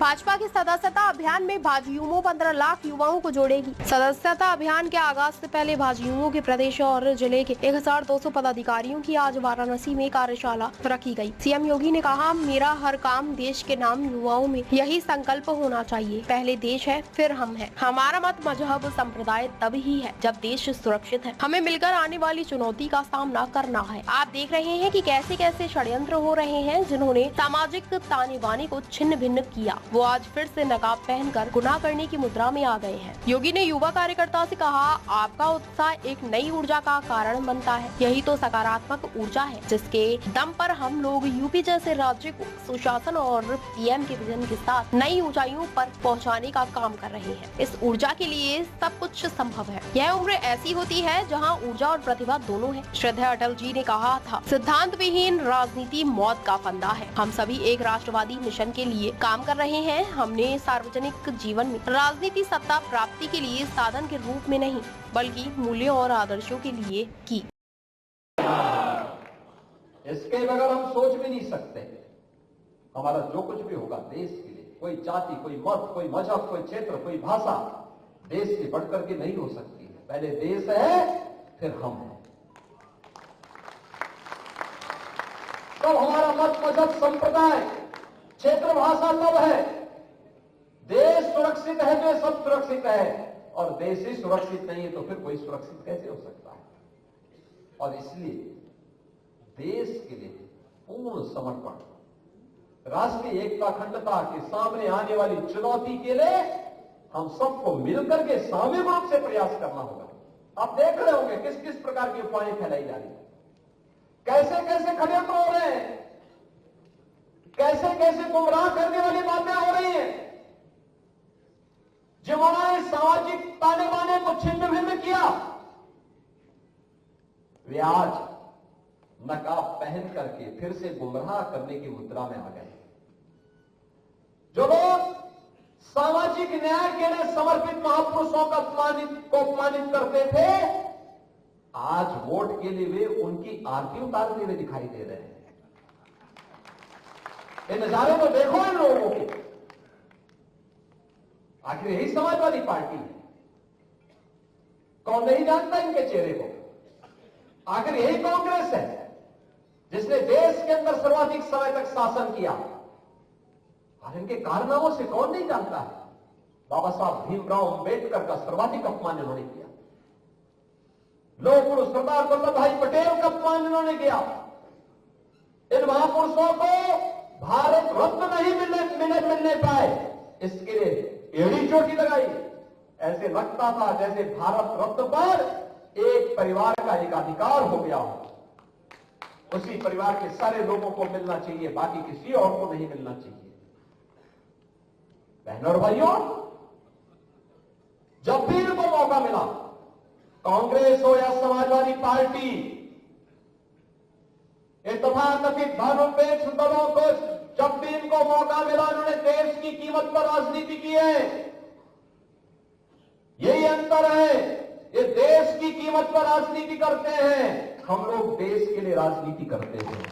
भाजपा के सदस्यता अभियान में भाजयुमो 15 लाख युवाओं को जोड़ेगी। सदस्यता अभियान के आगाज से पहले भाजयुमो के प्रदेश और जिले के 1200 पदाधिकारियों की आज वाराणसी में कार्यशाला रखी गई। सीएम योगी ने कहा, मेरा हर काम देश के नाम। युवाओं में यही संकल्प होना चाहिए, पहले देश है फिर हम है। हमारा मत मजहब संप्रदाय तब ही है जब देश सुरक्षित है। हमें मिलकर आने वाली चुनौती का सामना करना है। आप देख रहे हैं कि कैसे कैसे षड्यंत्र हो रहे हैं। जिन्होंने सामाजिक ताने बाने को छिन्न भिन्न किया, वो आज फिर से नकाब पहनकर गुनाह करने की मुद्रा में आ गए हैं। योगी ने युवा कार्यकर्ता से कहा, आपका उत्साह एक नई ऊर्जा का कारण बनता है। यही तो सकारात्मक ऊर्जा है जिसके दम पर हम लोग यूपी जैसे राज्य को सुशासन और पीएम के विजन के साथ नई ऊंचाइयों पर पहुंचाने का काम कर रहे हैं। इस ऊर्जा के लिए सब कुछ संभव है। यह उम्र ऐसी होती है जहाँ ऊर्जा और प्रतिभा दोनों है। श्रद्धेय अटल जी ने कहा था, सिद्धांत विहीन राजनीति मौत का फंदा है। हम सभी एक राष्ट्रवादी मिशन के लिए काम कर रहे हैं। हमने सार्वजनिक जीवन में राजनीति सत्ता प्राप्ति के लिए साधन के रूप में नहीं, बल्कि मूल्यों और आदर्शों के लिए की। इसके बगैर हम सोच भी नहीं सकते। हमारा जो कुछ भी होगा देश के लिए, कोई जाति, कोई मत, कोई मजहब, कोई क्षेत्र, कोई भाषा देश से बढ़कर के नहीं हो सकती है। पहले देश है फिर हम हैं। तब हमारा मत, मजहब, संप्रदाय, क्षेत्र, भाषा तब है। देश सुरक्षित है तो सब सुरक्षित है, और देश ही सुरक्षित नहीं है तो फिर कोई सुरक्षित कैसे हो सकता है। और इसलिए देश के लिए पूर्ण समर्पण, राष्ट्रीय एकता अखंडता के सामने आने वाली चुनौती के लिए हम सबको मिलकर के सामूहिक रूप से प्रयास करना होगा। आप देख रहे होंगे किस किस प्रकार की अफवाहें फैलाई जा रही है, कैसे कैसे षड्यंत्र हो रहे हैं, कैसे कैसे गुमराह करने वाली बातें हो रही हैं। जिन्होंने सामाजिक ताने बाने को छिन्न भिन्न किया, वे आज नकाब पहन करके फिर से गुमराह करने की मुद्रा में आ गए। जो लोग सामाजिक न्याय के लिए समर्पित महापुरुषों का अपमानित करते थे, आज वोट के लिए वे उनकी आरती उतारते हुए दिखाई दे रहे हैं। ये नजारे तो देखो इन लोगों के। आखिर यही समाजवादी पार्टी है। कौन नहीं जानता इनके चेहरे को। आखिर यही कांग्रेस है जिसने देश के अंदर सर्वाधिक समय तक शासन किया। और इनके कारनामों से कौन नहीं जानता है। बाबा साहब भीमराव अंबेडकर का सर्वाधिक अपमान इन्होंने किया। लौह पुरुष सरदार वल्लभ भाई पटेल का अपमान इन्होंने किया। इन महापुरुषों को भारत रत्न नहीं मिलने पाए, इसके लिए एड़ी चोटी लगाई। ऐसे लगता था जैसे भारत रत्न पर एक परिवार का एक अधिकार हो गया हो। उसी परिवार के सारे लोगों को मिलना चाहिए, बाकी किसी और को नहीं मिलना चाहिए। बहनों और भाइयों, जब भी इनको मौका मिला, कांग्रेस हो या समाजवादी पार्टी, ये तथाकथित धर्मनिरपेक्ष दलों को जब भी इनको मौका मिला, उन्होंने देश की कीमत पर राजनीति की है। यही अंतर है। ये देश की कीमत पर राजनीति करते हैं, हम लोग देश के लिए राजनीति करते हैं।